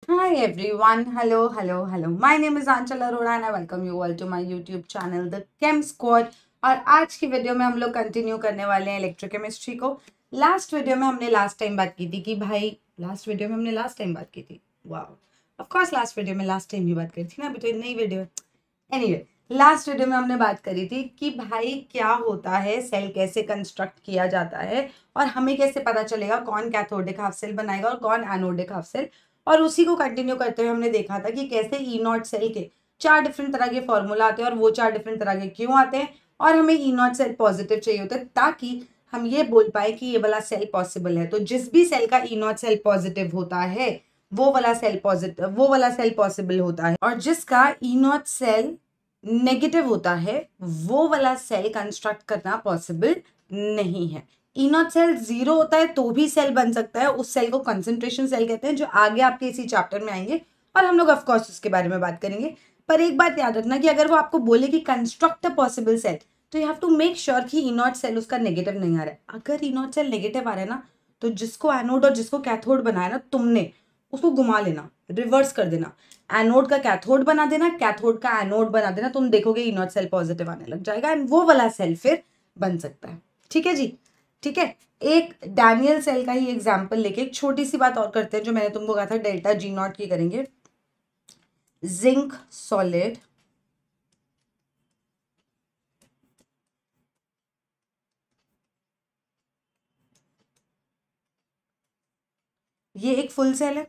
Hi everyone, hello. My name is Aanchal Arora and I welcome you all to my YouTube channel The Chem Squad। और आज की video में हम लोग continue करने वाले हैं इलेक्ट्रोकेमिस्ट्री को। लास्ट वीडियो में हमने लास्ट टाइम बात की थी कि भाई लास्ट वीडियो में हमने लास्ट टाइम बात की थी। वाह, ऑफ कोर्स लास्ट वीडियो में लास्ट टाइम ही बात करी थी ना, अभी तो नई वीडियो है। एनीवे, लास्ट वीडियो में हमने बात करी थी कि भाई क्या होता है, सेल कैसे कंस्ट्रक्ट किया जाता है और हमें कैसे पता चलेगा कौन कैथोडिक हाफ सेल बनाएगा और कौन एनोडिक हाफ सेल। और उसी को कंटिन्यू करते हुए हमने देखा था कि कैसे ई नॉट सेल के 4 डिफरेंट तरह के फॉर्मूला आते हैं और वो 4 डिफरेंट तरह के क्यों आते हैं और हमें ई नॉट सेल पॉजिटिव चाहिए होता है ताकि हम ये बोल पाए कि ये वाला सेल पॉसिबल है। तो जिस भी सेल का ई नॉट सेल पॉजिटिव होता है वो वाला सेल पॉसिबल होता है, और जिसका ई नॉट सेल नेगेटिव होता है वो वाला सेल कंस्ट्रक्ट करना पॉसिबल नहीं है। ई नॉट सेल 0 होता है तो भी सेल बन सकता है, उस सेल को कंसंट्रेशन सेल कहते हैं, जो आगे आपके इसी चैप्टर में आएंगे और हम लोग ऑफ कोर्स उसके बारे में बात करेंगे। पर एक बात याद रखना कि अगर वो आपको बोले कि कंस्ट्रक्ट अ पॉसिबल सेल, तो you have to make sure कि ई नॉट सेल उसका नेगेटिव नहीं आ रहा है। अगर ई नॉट सेल नेगेटिव आ रहा है ना, तो जिसको एनोड और जिसको कैथोड बनाया ना तुमने, उसको घुमा लेना, रिवर्स कर देना, एनोड का कैथोड बना देना, कैथोड का एनोड बना देना। तुम देखोगे ई नॉट सेल पॉजिटिव आने लग जाएगा एंड वो वाला सेल फिर बन सकता है। ठीक है जी, ठीक है। एक डैनियल सेल का ही एग्जांपल लेके एक छोटी सी बात और करते हैं, जो मैंने तुमको कहा था डेल्टा जी नॉट की करेंगे। जिंक सॉलिड ये एक फुल सेल है।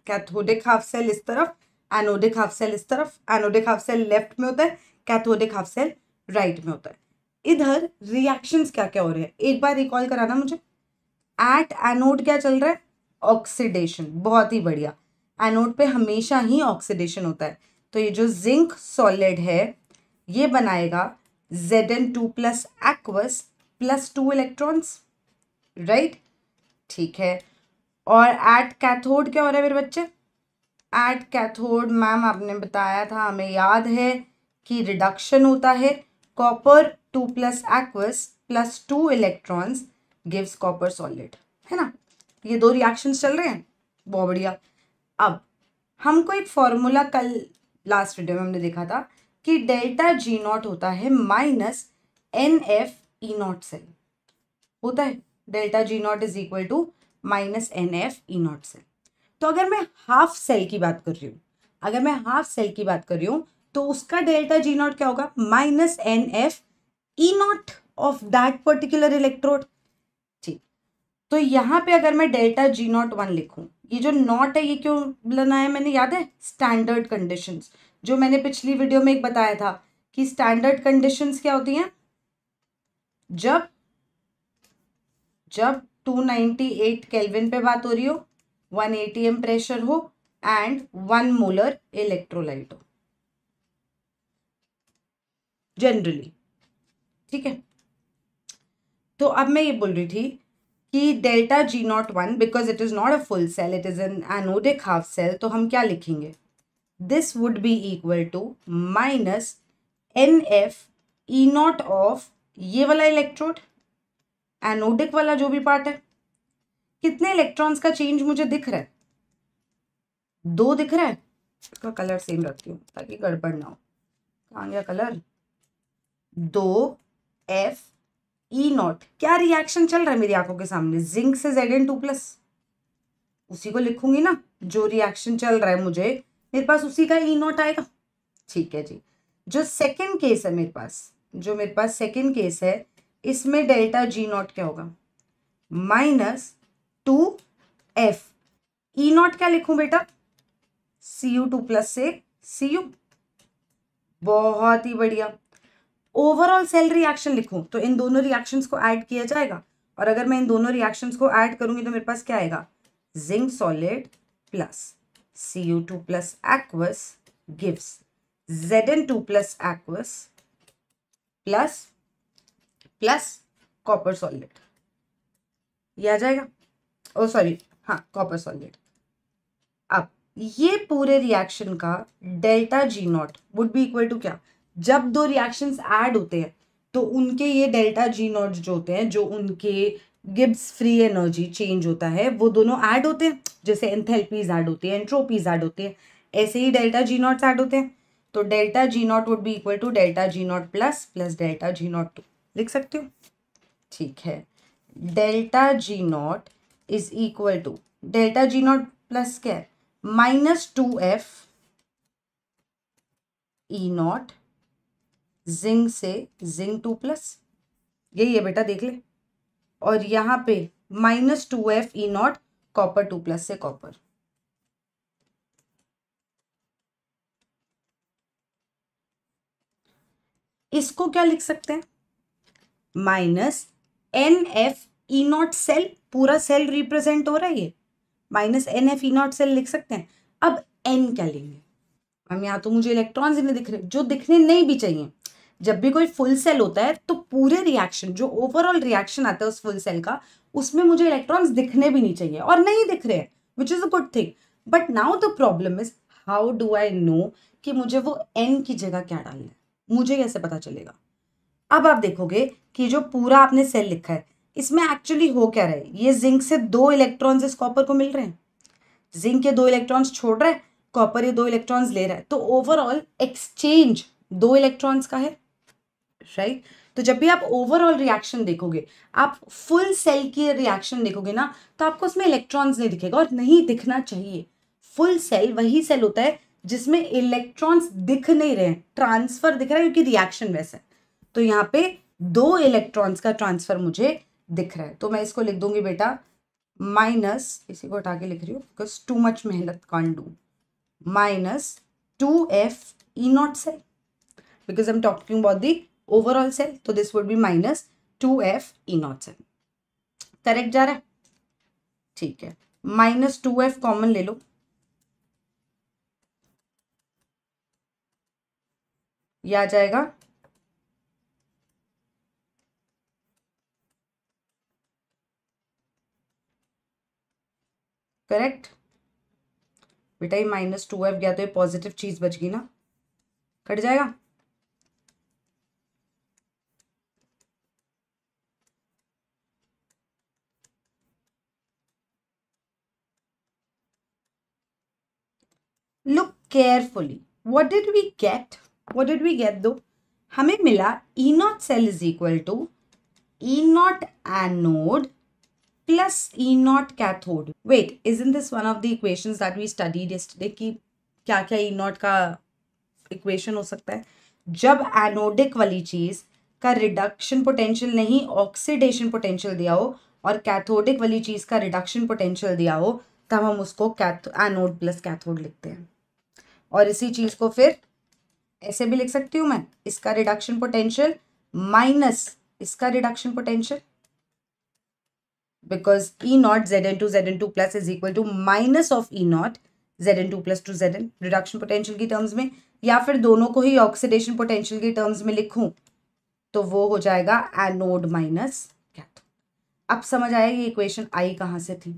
कैथोडिक हाफ सेल इस तरफ, एनोडिक हाफ सेल इस तरफ। एनोडिक हाफ सेल लेफ्ट में होता है, कैथोडिक हाफ सेल राइट में होता है। इधर रिएक्शंस क्या क्या हो रहे हैं एक बार रिकॉल कराना मुझे। एट एनोड क्या चल रहा है? ऑक्सीडेशन। बहुत ही बढ़िया, एनोड पे हमेशा ही ऑक्सीडेशन होता है। तो ये जो जिंक सॉलिड है ये बनाएगा Zn2 plus aqueous plus 2 electrons, right? ठीक है। और एट कैथोड क्या हो रहा है मेरे बच्चे? एट कैथोड मैम आपने बताया था, हमें याद है कि रिडक्शन होता है। Copper 2 plus aqueous plus 2 electrons gives copper solid, है ना? ये दो रिएक्शंस चल रहे हैं, बहुत बढ़िया। अब हमको एक फॉर्मूला कल लास्ट वीडियो में हमने देखा था कि डेल्टा जी नॉट होता है minus N F E not cell होता है। Delta G not is equal to minus N F E not cell. तो अगर मैं हाफ सेल की बात कर रही हूँ, तो उसका डेल्टा जी नॉट क्या होगा? Minus N F E not of that particular electrode. ठीक, तो यहाँ पे अगर मैं डेल्टा जी नॉट 1 लिखूं, ये जो नॉट है ये क्यों बनाया मैंने, याद है? स्टैंडर्ड कंडीशंस, जो मैंने पिछली वीडियो में एक बताया था कि स्टैंडर्ड कंडीशंस क्या होती हैं? जब जब 298 केल्विन पे बात हो रही हो, 1 atm प्रेशर हो एंड 1 मोलर इलेक्ट्रोलाइट हो जनरली। ठीक है, तो अब मैं ये बोल रही थी कि delta G not 1 because it is not a full cell, it is an anodic half cell, तो हम क्या लिखेंगे? This would be equal to minus N F E not of ये वाला इलेक्ट्रोड, एनोडिक वाला जो भी पार्ट है। कितने इलेक्ट्रॉन्स का चेंज मुझे दिख रहा है? 2 दिख रहा है। इसका कलर सेम रखती हूँ ताकि गड़बड़ ना हो। कहाँ गया कलर? 2 F E not. क्या रिएक्शन चल रहा है मेरी आंखों के सामने? जिंक से Zn2 प्लस, उसी को लिखूंगी ना, जो रिएक्शन चल रहा है मुझे मेरे पास उसी का ई नॉट आएगा। ठीक है जी। जो सेकंड केस है मेरे पास सेकंड केस है, इसमें डेल्टा जी नॉट क्या होगा? माइनस 2 एफ ई नॉट क्या लिखूं बेटा? Cu2 प्लस से Cu। बहुत ही बढ़िया। ओवरऑल सेल रिएक्शन लिखूं तो इन दोनों रिएक्शंस को ऐड किया जाएगा, और अगर मैं इन दोनों रिएक्शंस को ऐड करूंगी तो मेरे पास क्या आएगा? Zinc solid plus Cu2 plus aqueous gives Zn2 plus aqueous plus plus copper solid. ये आ जाएगा, ओ सॉरी, हाँ कॉपर सॉलिड। अब ये पूरे रिएक्शन का delta G not would be equal to क्या? जब दो रिएक्शंस ऐड होते हैं तो उनके ये डेल्टा जी नॉट जो होते हैं, जो उनके गिब्स फ्री एनर्जी चेंज होता है, वो दोनों ऐड होते हैं, जैसे एंथैल्पीज ऐड होती है, एंट्रोपीज ऐड होती है, ऐसे ही डेल्टा जी नॉट ऐड होते हैं। तो delta G not would be equal to delta G not plus plus delta G not 2, लिख सकते हो? ठीक है, delta G not is equal to delta G not plus क्या है, -2f ई नॉट जिंक से जिंक 2 प्लस, यही है बेटा, देख ले। और यहाँ पे -2f E not copper 2 plus से कॉपर। इसको क्या लिख सकते हैं, -NF ई नॉट सेल, पूरा सेल रिप्रेजेंट हो रहा है ये, -NF ई नॉट सेल लिख सकते हैं। अब n क्या लेंगे हम, यहाँ तो मुझे इलेक्ट्रॉन्स ही नहीं दिख रहे, जो दिखने नहीं भी चाहिए। जब भी कोई फुल सेल होता है तो पूरे रिएक्शन, जो ओवरऑल रिएक्शन आता है उस फुल सेल का, उसमें मुझे इलेक्ट्रॉन्स दिखने भी नहीं चाहिए, और नहीं दिख रहे हैं, which is a good thing. But now the problem is how do I know कि मुझे वो n की जगह क्या डालना है, मुझे कैसे पता चलेगा? अब आप देखोगे कि जो पूरा आपने सेल लिखा है, इसमें एक्चुअली हो क्या रहा है, ये जिंक से 2 इलेक्ट्रॉन्स इस कॉपर को मिल रहे हैं, जिंक के 2 इलेक्ट्रॉन्स छोड़ रहा है, कॉपर ये 2 इलेक्ट्रॉन्स ले रहा है, तो ओवरऑल एक्सचेंज 2 इलेक्ट्रॉन्स का है, राइट? तो जब भी आप ओवरऑल रिएक्शन देखोगे, आप फुल सेल की रिएक्शन देखोगे ना, तो आपको उसमें इलेक्ट्रॉन्स नहीं दिखेगा, और नहीं दिखना चाहिए। फुल सेल वही सेल होता है जिसमें इलेक्ट्रॉन्स दिख नहीं रहे हैं, ट्रांसफर दिख रहा है, क्योंकि रिएक्शन वैसा है। तो यहाँ पे 2 इलेक्ट्रॉन्स का ट्रांसफर मुझे दिख रहा है, तो मैं इसको लिख दूंगी बेटा माइनस, इसी को हटा के लिख रही हूँ बिकॉज टू मच मेहनत can't do, -2f E not cell, because I'm talking about the overall cell, so this would be -2f e naught cell। Correct जा रहा है? ठीक है, -2f कॉमन ले लो, ये आ जाएगा करेक्ट बेटा, ये -2f गया तो ये पॉजिटिव चीज बच गई ना, कट जाएगा। Look carefully, what did we get दो, हमें मिला E not cell is equal to E not anode plus E naught cathode. Wait, isn't this one of the equations that we studied yesterday कि क्या क्या E naught का equation हो सकता है? जब एनोडिक वाली चीज का रिडक्शन पोटेंशियल नहीं ऑक्सीडेशन पोटेंशियल दिया हो, और कैथोडिक वाली चीज का रिडक्शन पोटेंशियल दिया हो, तब हम उसको एनोड प्लस कैथोड लिखते हैं। और इसी चीज को फिर ऐसे भी लिख सकती हूँ मैं, इसका रिडक्शन पोटेंशियल माइनस इसका reduction potential, because E naught Zn2 plus is equal to minus of E naught Zn2 plus to Zn, reduction potential की टर्म्स में, या फिर दोनों को ही ऑक्सीडेशन पोटेंशियल की टर्म्स में लिखूं तो वो हो जाएगा एनोड माइनस कैथोड। अब समझ आया ये इक्वेशन आई कहाँ से थी,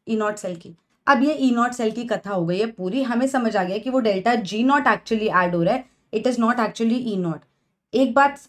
ई नॉट सेल की। अब ये ई नॉट सेल की कथा हो गई है पूरी, हमें समझ आ गया कि वो delta G not actually add हो रहा है, it is not actually E not. एक बात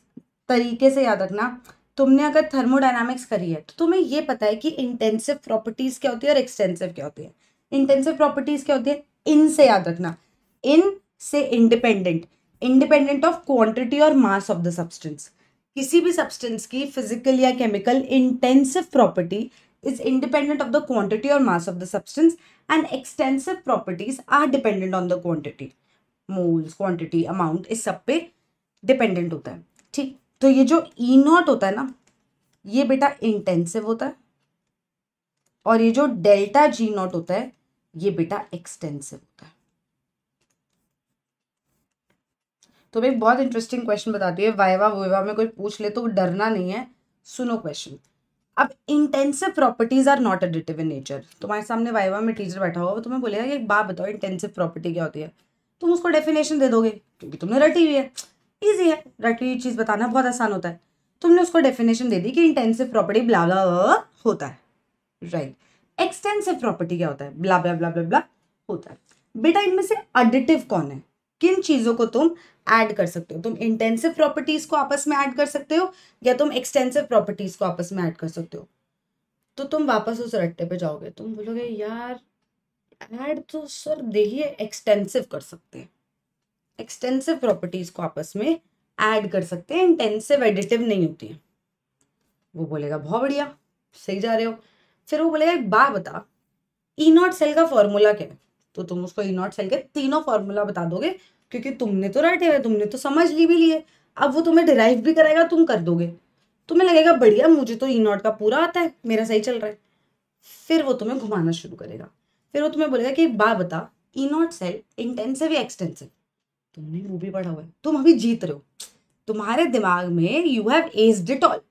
तरीके से याद रखना, तुमने अगर थर्मोडायनामिक्स करी है तो तुम्हें ये पता है कि इंटेंसिव प्रॉपर्टीज क्या होती है और एक्सटेंसिव क्या होती है। इंटेंसिव प्रॉपर्टीज क्या होती है, इन से याद रखना, इन से इंडिपेंडेंट ऑफ क्वांटिटी और मास ऑफ द सब्सटेंस। किसी भी सब्सटेंस की फिजिकल या chemical intensive property is independent of the quantity or mass of the substance, and extensive properties are dependent on the quantity, moles, quantity, amount, इस सब पे dependent होता है। ठीक, तो ये जो E नॉट होता है ना, ये बेटा इंटेंसिव होता है, और ये जो डेल्टा जी नॉट होता है ये बेटा एक्सटेंसिव होता है। तो मैं एक बहुत इंटरेस्टिंग क्वेश्चन बताती हूँ, वाइवा में कोई पूछ ले तो डरना नहीं है, सुनो क्वेश्चन। अब intensive properties are not additive in nature. तुम्हारे सामने वाइवा में टीचर बैठा होगा, तुम्हें बोलेगा कि एक बात बताओ इंटेंसिव प्रॉपर्टी क्या होती है, तुम उसको डेफिनेशन दे दोगे क्योंकि तुमने रटी हुई है, इजी है, रटी हुई चीज बताना बहुत आसान होता है। तुमने उसको डेफिनेशन दे दी कि इंटेंसिव प्रॉपर्टी ब्ला ब्ला होता है, राइट। एक्सटेंसिव प्रॉपर्टी क्या होता है, ब्ला ब्ला ब्ला ब्ला ब्ला होता है। बेटा इनमें से एडिटिव कौन है, किन चीजों को तुम ऐड कर सकते हो। तुम इंटेंसिव प्रॉपर्टीज को आपस में ऐड कर सकते हो या तुम एक्सटेंसिव प्रॉपर्टीज को आपस में ऐड कर सकते हो। तो तुम वापस उस रट्टे पे जाओगे, तुम बोलोगे यार ऐड तो सर देखिए एक्सटेंसिव कर सकते हैं, एक्सटेंसिव प्रॉपर्टीज को आपस में ऐड कर सकते हैं, इंटेंसिव एडिटिव नहीं होती है। वो बोलेगा बहुत बढ़िया, सही जा रहे हो। फिर वो बोलेगा एक बात बता, ई नॉट सेल का फॉर्मूला क्या है? तो तुम उसको ई नॉट सेल के तीनों फॉर्मूला बता दोगे, क्योंकि तुमने तो रटे हुए, तुमने तो समझ ली भी लिए। अब वो तुम्हें डिराइव भी कराएगा, तुम कर दोगे, तुम्हें लगेगा बढ़िया, मुझे तो ई नॉट का पूरा आता है, मेरा सही चल रहा है। फिर वो तुम्हें घुमाना शुरू करेगा, फिर वो तुम्हें बोलेगा कि एक बात बता, ई नॉट सेल इंटेंसिव या एक्सटेंसिव? तुमने वो भी पढ़ा हुआ है, तुम अभी जीत रहे हो, तुम्हारे दिमाग में you have aged it all,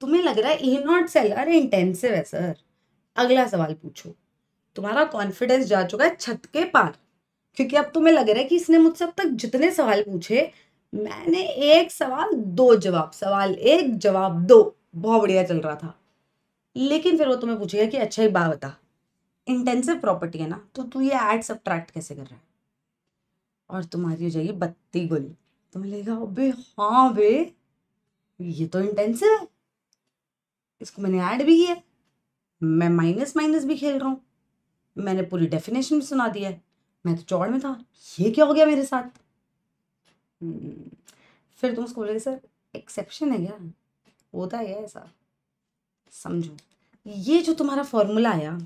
तुम्हें लग रहा है ई नॉट सेल अरे इंटेंसिव है सर। अगला सवाल पूछो, तुम्हारा कॉन्फिडेंस जा चुका है छत के पार, क्योंकि अब तुम्हें लग रहा है कि इसने मुझसे अब तक जितने सवाल पूछे, मैंने एक सवाल दो जवाब, सवाल एक जवाब दो, बहुत बढ़िया चल रहा था। लेकिन फिर वो तुम्हें पूछेगा कि अच्छा एक बात बता, इंटेंसिव प्रॉपर्टी है ना, तो तू ये ऐड सब्ट्रैक्ट कैसे कर रहा है? और तुम्हारी हो जाएगी बत्ती गुल, तुम्हें लगेगा अबे हाँ बे, ये तो इंटेंसिव है, इसको मैंने ऐड भी किया, मैं माइनस माइनस भी खेल रहा हूँ, मैंने पूरी डेफिनेशन भी सुना दिया है, मैं तो चौड़ में था, ये क्या हो गया मेरे साथ? फिर तुम उसको बोलोगे सर एक्सेप्शन है क्या, होता है ऐसा? समझो, ये जो तुम्हारा फॉर्मूला आया,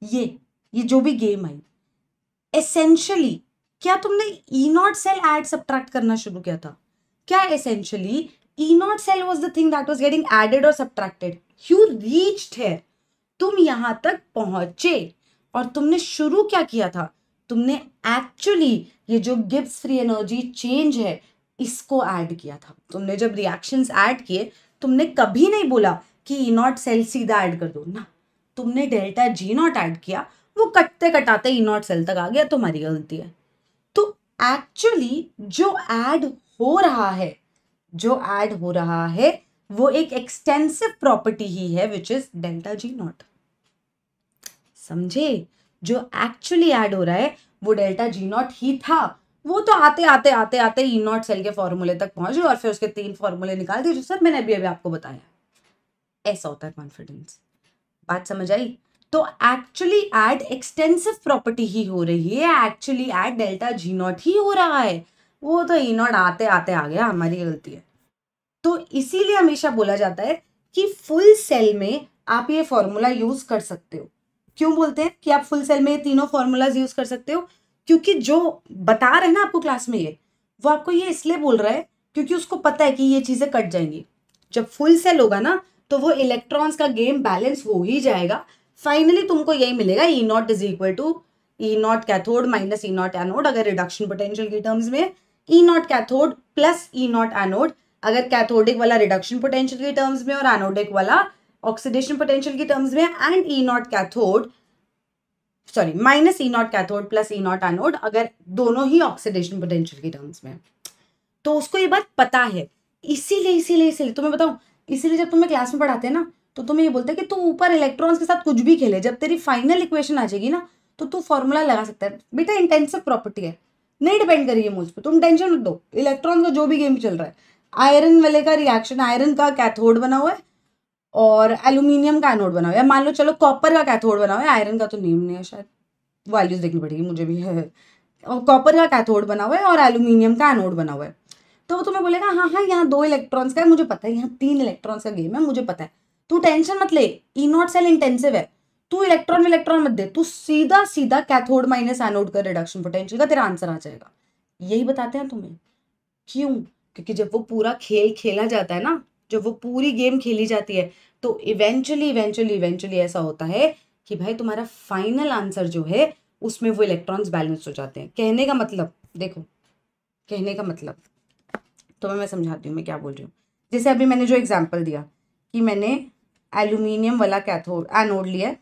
ये जो भी गेम आई, एसेंशियली क्या तुमने E not cell add subtract करना शुरू किया था? क्या essentially E not cell was the thing that was getting added और सब्ट्रैक्टेड? यू रीच्ड हियर, तुम यहां तक पहुंचे, और तुमने शुरू क्या किया था? तुमने एक्चुअली ये जो गिब्स फ्री एनर्जी चेंज है इसको ऐड किया था। तुमने जब रिएक्शंस ऐड किए, तुमने कभी नहीं बोला कि ई नॉट सेल सीधा ऐड कर दो ना, तुमने डेल्टा जी नॉट ऐड किया, वो कटते कटाते ई नॉट सेल तक आ गया, तुम्हारी गलती है। तो एक्चुअली जो ऐड हो रहा है, जो ऐड हो रहा है वो एक एक्सटेंसिव प्रॉपर्टी ही है, which is delta G not. समझे? जो एक्चुअली ऐड हो रहा है वो डेल्टा जी नॉट ही था, वो तो आते आते आते आते ई नॉट सेल के फॉर्मूले तक पहुंच गए और फिर उसके 3 फॉर्मूले निकाल दिए जो सर मैंने अभी अभी आपको बताया। ऐसा होता है कॉन्फिडेंस। बात समझ आई? तो एक्चुअली ऐड एक्सटेंसिव प्रॉपर्टी ही हो रही है, actually add delta G not ही हो रहा है, वो तो ई नॉट आते आते आ गया, हमारी गलती है। तो इसीलिए हमेशा बोला जाता है कि फुल सेल में आप ये फॉर्मूला यूज कर सकते हो। क्यों बोलते हैं कि आप फुल सेल में ये तीनों फॉर्मूलाज यूज कर सकते हो? क्योंकि जो बता रहे हैं ना आपको क्लास में, ये वो आपको ये इसलिए बोल रहा है क्योंकि उसको पता है कि ये चीजें कट जाएंगी। जब फुल सेल होगा ना तो वो इलेक्ट्रॉन्स का गेम बैलेंस हो ही जाएगा, फाइनली तुमको यही मिलेगा, E naught is equal to E not cathode minus E not anode अगर रिडक्शन पोटेंशियल की टर्म्स में, E not cathode plus E not anode अगर कैथोडिक वाला रिडक्शन पोटेंशियल की टर्म्स में और एनोडिक वाला ऑक्सीडेशन पोटेंशियल की टर्म्स में, and E not cathode sorry minus E not cathode plus E not anode अगर दोनों ही ऑक्सीडेशन पोटेंशियल की टर्म्स में। तो उसको ये बात पता है, इसीलिए तुम्हें बताऊं, इसीलिए जब तुम्हें क्लास में पढ़ाते हैं ना तो तुम्हें ये बोलते हैं कि तू ऊपर इलेक्ट्रॉन्स के साथ कुछ भी खेले, जब तेरी फाइनल इक्वेशन आ जाएगी ना तो तू फॉर्मूला लगा सकता है। बेटा इंटेंसिव प्रॉपर्टी है, नहीं डिपेंड करिए मुझ पर, तुम टेंशन मत दो, इलेक्ट्रॉन का जो भी गेम चल रहा है, आयरन वाले का रिएक्शन, आयरन का कैथोड बना हुआ है और एल्यूमिनियम का एनोड बना हुआ है, मान लो चलो कॉपर का कैथोड बना हुआ है, आयरन का तो नेम नहीं है शायद, वैल्यूज देखनी पड़ेगी मुझे भी है, और कॉपर का कैथोड बना हुआ है और एल्यूमिनियम का एनोड बना हुआ है। तो वो तुम्हें बोलेगा हाँ हाँ यहाँ 2 इलेक्ट्रॉन्स का है, मुझे पता है, यहाँ 3 इलेक्ट्रॉन्स का गेम है, मुझे पता है, तू टेंशन मत ले, ई नॉट सेल इंटेंसिव है, तू इलेक्ट्रॉन इलेक्ट्रॉन मत दे, तू सीधा सीधा कैथोड माइनस एनोड का रिडक्शन पोटेंशियल का तेरा आंसर आ जाएगा। यही बताते हैं तुम्हें। क्यों? क्योंकि जब वो पूरा खेल खेला जाता है ना, जब वो पूरी गेम खेली जाती है तो इवेंचुअली ऐसा होता है कि भाई तुम्हारा फाइनल आंसर जो है उसमें वो इलेक्ट्रॉन्स बैलेंस हो जाते हैं। कहने का मतलब देखो, कहने का मतलब तो मैं समझाती हूँ मैं क्या बोल रही हूँ। जैसे अभी मैंने जो एग्जांपल दिया कि मैंने एल्यूमिनियम वाला कैथोड एनोड लिया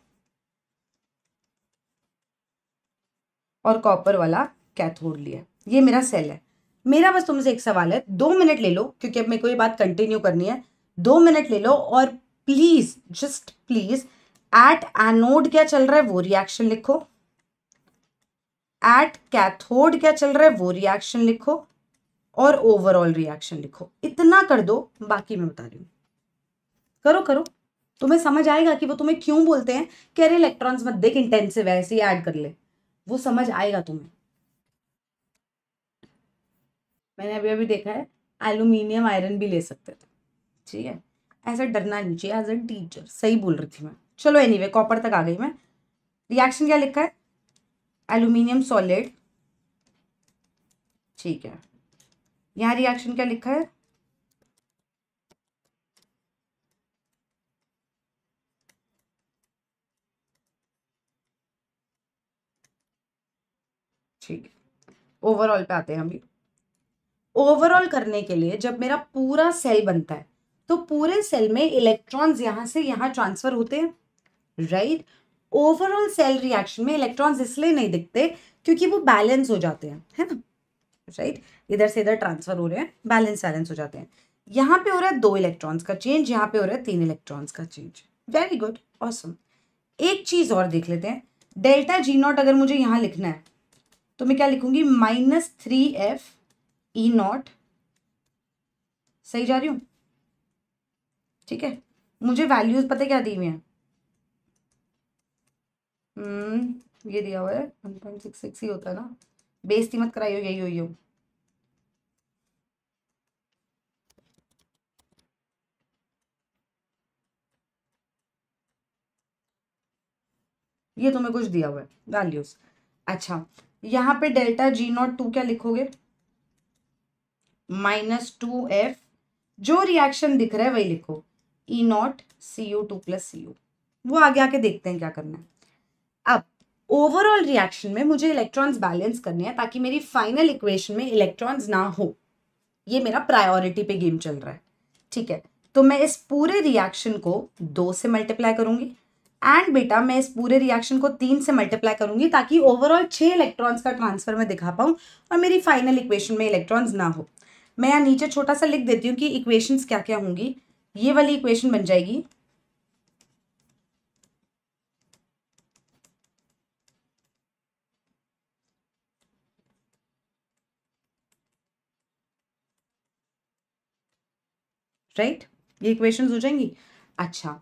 और कॉपर वाला कैथोड लिया, ये मेरा सेल है। मेरा बस तुमसे एक सवाल है, 2 मिनट ले लो क्योंकि अब मेरे को ये बात कंटिन्यू करनी है, 2 मिनट ले लो और please just please at anode क्या चल रहा है वो रिएक्शन लिखो, एट कैथोड क्या चल रहा है वो रिएक्शन लिखो, और ओवरऑल रिएक्शन लिखो, इतना कर दो, बाकी मैं बता रही हूँ। करो करो, तुम्हें समझ आएगा कि वो तुम्हें क्यों बोलते हैं कि अरे इलेक्ट्रॉन्स मत देख, इंटेंसिव है, ऐसे ही ऐड कर ले, वो समझ आएगा तुम्हें। मैंने अभी अभी देखा है एल्यूमिनियम आयरन भी ले सकते थे, ठीक है, ऐसा डरना नहीं चाहिए, एज ए टीचर सही बोल रही थी मैं। चलो एनीवे, कॉपर तक आ गई मैं। रिएक्शन क्या लिखा है, एल्यूमिनियम सॉलिड, ठीक है। यहाँ रिएक्शन क्या लिखा है, ठीक है। ओवरऑल पे आते हैं हम भी। ओवरऑल करने के लिए जब मेरा पूरा सेल बनता है तो पूरे सेल में इलेक्ट्रॉन्स यहां से यहां ट्रांसफर होते हैं, राइट। ओवरऑल सेल रिएक्शन में इलेक्ट्रॉन्स इसलिए नहीं दिखते क्योंकि वो बैलेंस हो जाते हैं, है ना, राइट। इधर से इधर ट्रांसफर हो रहे हैं, बैलेंस हो जाते हैं। यहाँ पे हो रहा है 2 इलेक्ट्रॉन्स का चेंज, यहाँ पे हो रहा है 3 इलेक्ट्रॉन्स का चेंज। Very good, awesome. एक चीज और देख लेते हैं, डेल्टा जी नॉट अगर मुझे यहाँ लिखना है तो मैं क्या लिखूंगी, -3f ई नॉट, सही जा रही हूं, ठीक है। मुझे वैल्यूज पता क्या दी हुई हैं, ये दिया हुआ है 1.66 ही होता है ना, बेइज्जती मत कराइयो, यही हुई हो। ये तुम्हें कुछ दिया हुआ है वैल्यूज, अच्छा। यहाँ पे डेल्टा जी नॉट 2 क्या लिखोगे, -2f, जो रिएक्शन दिख रहा है वही लिखो, ई नॉट Cu2 + Cu। वो आगे आके देखते हैं क्या करना है। अब ओवरऑल रिएक्शन में मुझे इलेक्ट्रॉन्स बैलेंस करने हैं ताकि मेरी फाइनल इक्वेशन में इलेक्ट्रॉन्स ना हो, ये मेरा प्रायोरिटी पे गेम चल रहा है, ठीक है। तो मैं इस पूरे रिएक्शन को 2 से मल्टीप्लाई करूंगी, एंड बेटा मैं इस पूरे रिएक्शन को 3 से मल्टीप्लाई करूंगी ताकि ओवरऑल 6 इलेक्ट्रॉन्स का ट्रांसफर मैं दिखा पाऊं और मेरी फाइनल इक्वेशन में इलेक्ट्रॉन्स ना हो। मैं यहाँ नीचे छोटा सा लिख देती हूँ कि इक्वेशंस क्या क्या होंगी। ये वाली इक्वेशन बन जाएगी, राइट, ये इक्वेशंस हो जाएंगी। अच्छा,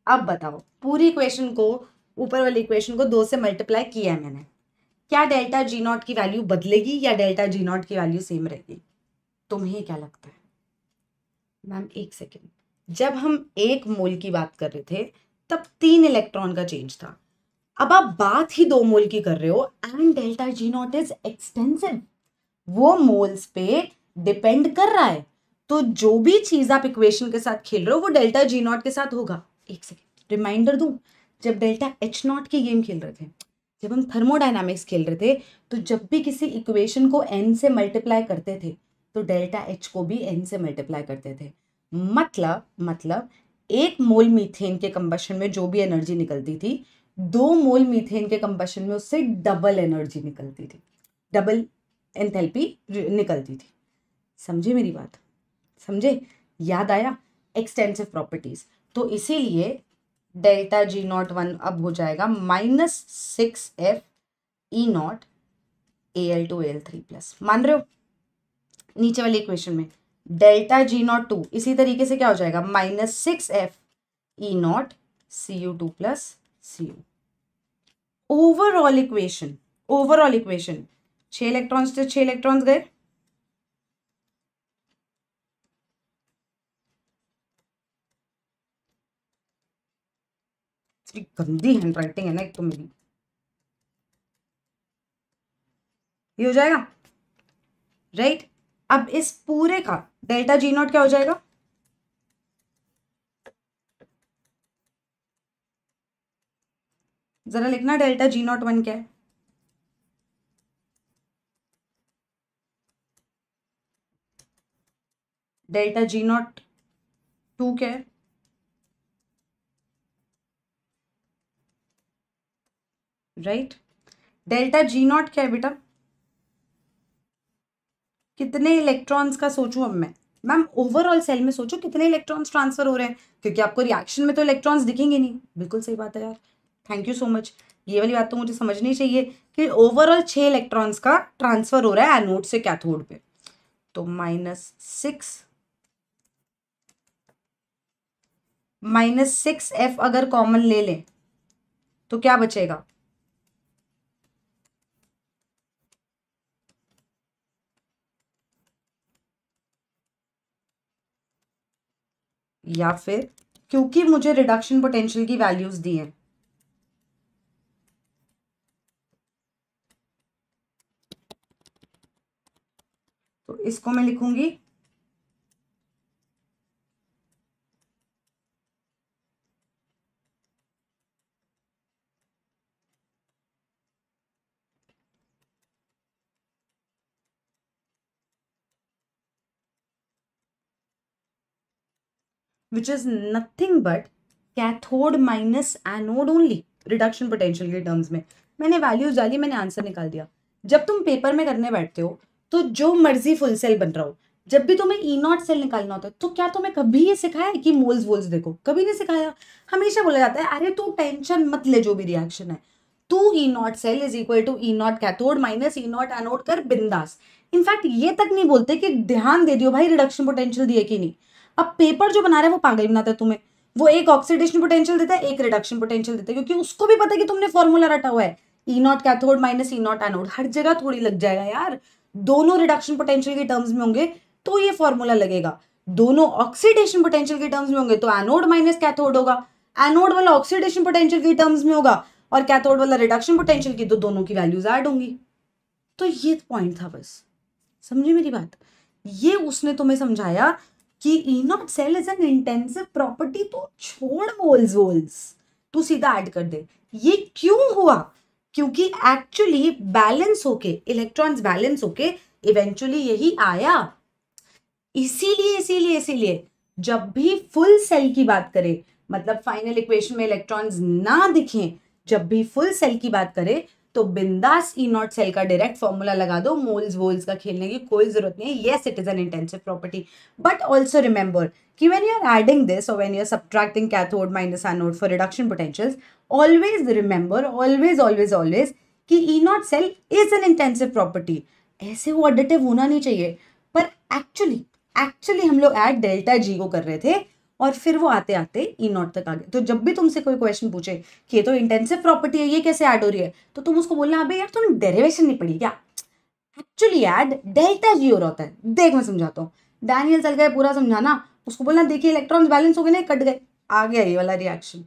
अब बताओ पूरी इक्वेशन को, ऊपर वाली इक्वेशन को 2 से मल्टीप्लाई किया है मैंने, क्या डेल्टा जी नॉट की वैल्यू बदलेगी या डेल्टा जी नॉट की वैल्यू सेम रहेगी, तुम्हें क्या लगता है। मैम एक सेकेंड, जब हम 1 मोल की बात कर रहे थे तब 3 इलेक्ट्रॉन का चेंज था, अब आप बात ही 2 मोल की कर रहे हो, and delta G not is extensive, वो मोल्स पे डिपेंड कर रहा है, तो जो भी चीज आप इक्वेशन के साथ खेल रहे हो वो डेल्टा जी नॉट के साथ होगा। एक सेकेंड रिमाइंडर दूं, जब डेल्टा एच नॉट की गेम खेल रहे थे, जब हम थर्मोडायनामिक्स खेल रहे थे, तो जब भी किसी इक्वेशन को n से मल्टीप्लाई करते थे तो डेल्टा एच को भी n से मल्टीप्लाई करते थे। मतलब 1 मोल मीथेन के कंबशन में जो भी एनर्जी निकलती थी, 2 मोल मीथेन के कंबशन में उससे डबल एनर्जी निकलती थी, डबल एंथैल्पी निकलती थी। समझे मेरी बात, समझे, याद आया, एक्सटेंसिव प्रॉपर्टीज। तो इसीलिए डेल्टा जी नॉट 1 अब हो जाएगा -6f ई नॉट Al2Al3+, मान रहे हो। नीचे वाली इक्वेशन में डेल्टा जी नॉट 2 इसी तरीके से क्या हो जाएगा, -6f E not Cu2 + Cu। Overall equation, 6 electrons थे, 6 इलेक्ट्रॉन्स गए, गंदी हैंडराइटिंग है ना एक तो मेरी, ये हो जाएगा, राइट। अब इस पूरे का डेल्टा जी नॉट क्या हो जाएगा, जरा लिखना डेल्टा जी नॉट 1 क्या है, डेल्टा जी नॉट 2 क्या है, राइट। डेल्टा जी नॉट क्या है बेटा, कितने इलेक्ट्रॉन्स का सोचूं अब मैं, मैम ओवरऑल सेल में सोचो कितने इलेक्ट्रॉन्स ट्रांसफर हो रहे हैं, क्योंकि आपको रिएक्शन में तो इलेक्ट्रॉन्स दिखेंगे नहीं। बिल्कुल सही बात है यार, थैंक यू सो मच, ये वाली बात तो मुझे समझनी चाहिए कि ओवरऑल 6 इलेक्ट्रॉन्स का ट्रांसफर हो रहा है एनोड से कैथोड पे। तो -6 अगर कॉमन ले लें तो क्या बचेगा? या फिर क्योंकि मुझे रिडक्शन पोटेंशियल की वैल्यूज दी हैं, तो इसको मैं लिखूंगी which is nothing but cathode minus anode only, reduction potential के टर्म्स में। मैंने वैल्यूज डाली, मैंने आंसर निकाल दिया। जब तुम पेपर में करने बैठते हो तो जो मर्जी फुल सेल बन रहा हो, जब भी तुम्हें ई नॉट सेल निकालना होता है तो क्या तुम्हें कभी ये सिखाया है कि मोल्स वोल्स देखो? कभी नहीं सिखाया। हमेशा बोला जाता है अरे तू टेंशन मत ले, जो भी रिएक्शन है to E not cell is equal to E not cathode minus E not anode कर बिंदास। इनफैक्ट ये तक नहीं बोलते कि ध्यान दे दियो भाई रिडक्शन पोटेंशियल दिए कि नहीं। अब पेपर जो बना रहा है वो पागल बनाता है तुम्हें। वो एक ऑक्सीडेशन पोटेंशियल देता है, एक रिडक्शन पोटेंशियल देता है, क्योंकि उसको भी पता है कि तुमने फॉर्मूला रटा हुआ है E not cathode minus E not anode. हर जगह थोड़ी लग जाएगा यार, दोनों रिडक्शन पोटेंशियल के टर्म्स में होंगे तो ये फॉर्मूला लगेगा, दोनों ऑक्सीडेशन पोटेंशियल के टर्म्स में होंगे तो एनोड माइनस कैथोड होगा, एनोड वाला ऑक्सीडेशन पोटेंशियल के टर्म्स में होगा और कैथोड वाला रिडक्शन पोटेंशियल की, तो दोनों की वैल्यूज ऐड होंगी। तो ये पॉइंट था बस, समझी मेरी बात? ये उसने तुम्हें समझाया कि E not cell is an intensive property, तो छोड़ मोल्स वोल्स, तू सीधा ऐड कर दे। ये क्यों हुआ? क्योंकि एक्चुअली बैलेंस होके, इलेक्ट्रॉन्स बैलेंस होके इवेंचुअली यही आया। इसीलिए जब भी फुल सेल की बात करें, मतलब फाइनल इक्वेशन में इलेक्ट्रॉन्स ना दिखें, जब भी फुल सेल की बात करें तो बिंदास ई नॉट सेल का डायरेक्ट फॉर्मूला लगा दो, मोल्स वोल्स का खेलने की कोई जरूरत नहीं है। Yes it is an intensive property, but also remember कि when you are adding this और when you are subtracting cathode minus anode for reduction potentials, always remember, always कि E not cell is an intensive property. ऐसे वो additive होना नहीं चाहिए, पर actually हम लोग ऐड डेल्टा जी को कर रहे थे और फिर वो आते आते ई नॉट तक आ गए। तो जब भी तुमसे कोई क्वेश्चन पूछे कि ये तो इंटेंसिव प्रॉपर्टी है, ये कैसे ऐड हो रही है, तो तुम उसको बोलना अबे यार तुमने डेरिवेशन नहीं पढ़ी क्या? एक्चुअली ऐड डेल्टा जी हो रहा होता है। देख मैं समझाता हूँ, डैनियल चल गए पूरा समझाना, उसको बोलना देखिए इलेक्ट्रॉन्स बैलेंस हो गए, नहीं कट गए, आ गया ये वाला रिएक्शन,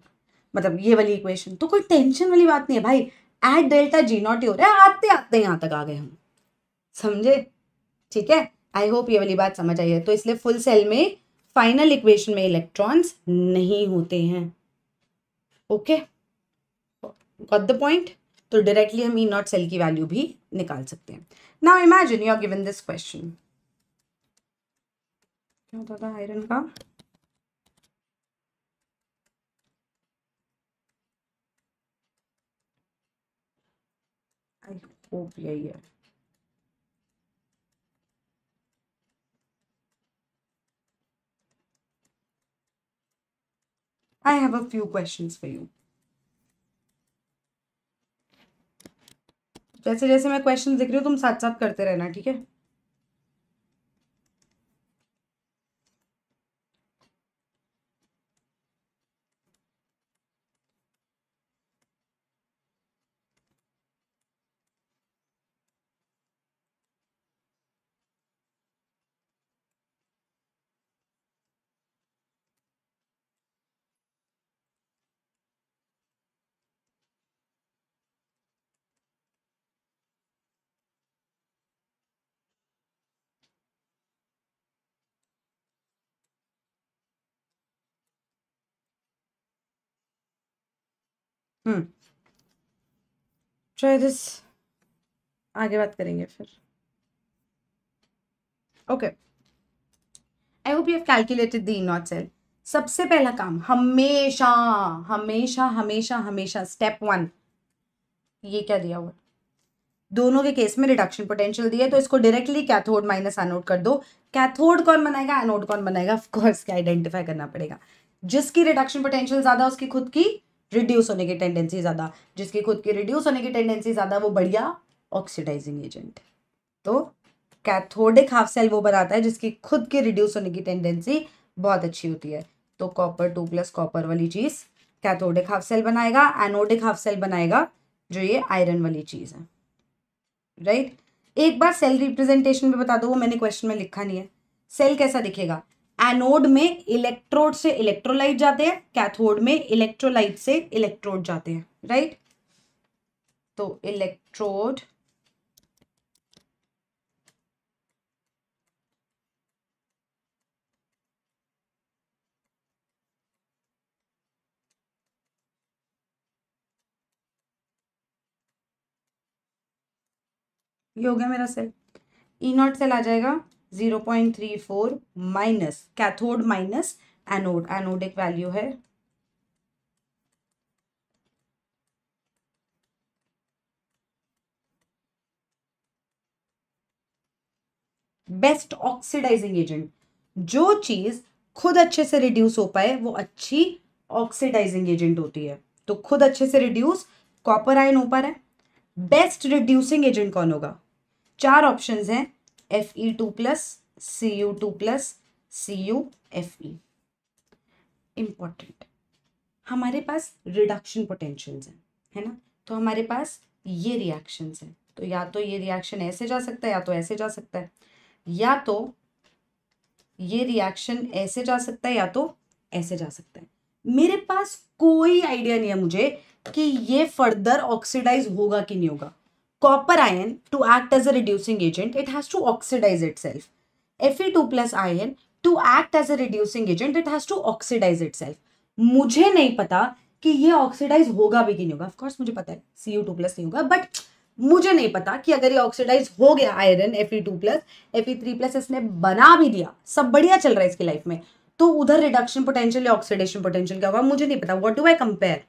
मतलब ये वाली इक्वेशन। तो कोई टेंशन वाली बात नहीं है भाई, ऐड डेल्टा जी नॉट ही हो रहा है, आते आते यहाँ तक आ गए हम, समझे? ठीक है, आई होप ये वाली बात समझ आई है। तो इसलिए फुल सेल में फाइनल इक्वेशन में इलेक्ट्रॉन्स नहीं होते हैं। Okay, got the point? तो डायरेक्टली हम ई नॉट सेल की वैल्यू भी निकाल सकते हैं। Now imagine you are given this question, क्या होता था आयरन का? आई होप यही है। I have a few questions for you. जैसे जैसे मैं क्वेश्चन लिख रही हूँ तुम साथ साथ करते रहना, ठीक है? Try this, आगे बात करेंगे फिर। Okay, I hope you have calculated the E not cell. सबसे पहला काम हमेशा हमेशा हमेशा हमेशा स्टेप 1, ये क्या दिया हुआ? दोनों के केस में रिडक्शन पोटेंशियल दिया है, तो इसको डायरेक्टली कैथोड माइनस एनोड कर दो। कैथोड कौन बनाएगा, एनोड कौन बनाएगा? ऑफ कोर्स क्या आइडेंटिफाई करना पड़ेगा। जिसकी रिडक्शन पोटेंशियल ज्यादा उसकी खुद की रिड्यूस होने की टेंडेंसी ज्यादा, जिसकी खुद की रिड्यूस होने की टेंडेंसी ज्यादा वो बढ़िया ऑक्सीडाइजिंग एजेंट। तो कैथोडिक हाफ सेल वो बनाता है जिसकी खुद की रिड्यूस होने की टेंडेंसी बहुत अच्छी होती है। तो कॉपर 2+ कॉपर वाली चीज कैथोडिक हाफ सेल बनाएगा, एनोडिक हाफ सेल बनाएगा जो ये आयरन वाली चीज है, राइट। एक बार सेल रिप्रेजेंटेशन में बता दो, वो मैंने क्वेश्चन में लिखा नहीं है। सेल कैसा दिखेगा? एनोड में इलेक्ट्रोड से इलेक्ट्रोलाइट जाते हैं, कैथोड में इलेक्ट्रोलाइट से इलेक्ट्रोड जाते हैं, राइट। तो इलेक्ट्रोड ये हो गया मेरा सेल। ई नॉट सेल आ जाएगा 0.34 minus cathode minus anode, anodic value है बेस्ट ऑक्सीडाइजिंग एजेंट। जो चीज खुद अच्छे से रिड्यूस हो पाए वो अच्छी ऑक्सीडाइजिंग एजेंट होती है। तो खुद अच्छे से रिड्यूस कॉपर आयन ऊपर है। बेस्ट रिड्यूसिंग एजेंट कौन होगा? 4 ऑप्शंस हैं, Fe2+, Cu2+, CuFe। इंपॉर्टेंट, हमारे पास रिडक्शन पोटेंशियल्स हैं, है ना। तो हमारे पास ये रिएक्शंस हैं, तो या तो ये रिएक्शन ऐसे जा सकता है या तो ऐसे जा सकता है, या तो ये रिएक्शन ऐसे जा सकता है या तो ऐसे जा सकता है। मेरे पास कोई आइडिया नहीं है मुझे कि ये फर्दर ऑक्सीडाइज होगा कि नहीं होगा। Copper ion to act as a reducing agent it has to oxidise itself. Fe2+ ion to act as a reducing agent it has to oxidise itself. मुझे नहीं पता कि ये ऑक्सीडाइज होगा भी कि नहीं होगा। ऑफ कोर्स मुझे पता है Cu2+ नहीं होगा, बट मुझे नहीं पता कि अगर ये ऑक्सीडाइज हो गया आयरन Fe2+, Fe3+ इसने बना भी दिया, सब बढ़िया चल रहा है इसकी लाइफ में, तो उधर रिडक्शन पोटेंशियल या ऑक्सीडेशन पोटेंशियल क्या होगा मुझे नहीं पता। What do I compare?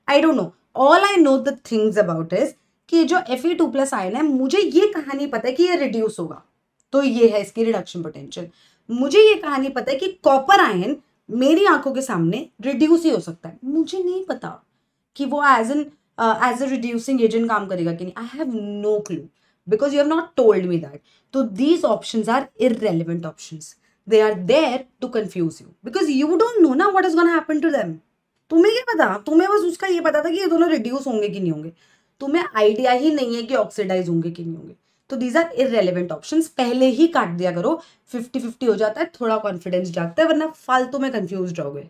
I don't know. All I know the things about is कि जो Fe2+ आयन है मुझे ये कहानी पता है कि ये रिड्यूस होगा, तो ये है इसकी रिडक्शन पोटेंशियल। मुझे ये कहानी पता है कि कॉपर आयन मेरी आंखों के सामने रिड्यूस ही हो सकता है, मुझे नहीं पता कि वो एज अ रिड्यूसिंग एजेंट काम करेगा कि नहीं। I have no clue because you have not told me that. तो these options are irrelevant options, they are there to confuse you because you don't know ना what is gonna happen to them. तुम्हें क्या पता? तुम्हें बस उसका ये पता था कि ये दोनों रिड्यूस होंगे कि नहीं होंगे, तुम्हें आइडिया ही नहीं है कि ऑक्सीडाइज होंगे कि नहीं होंगे। तो दीज आर इररेलेवेंट ऑप्शंस, पहले ही काट दिया करो। 50-50 हो जाता है, थोड़ा कॉन्फिडेंस जागता है, वरना फालतू में कंफ्यूज रहोगे,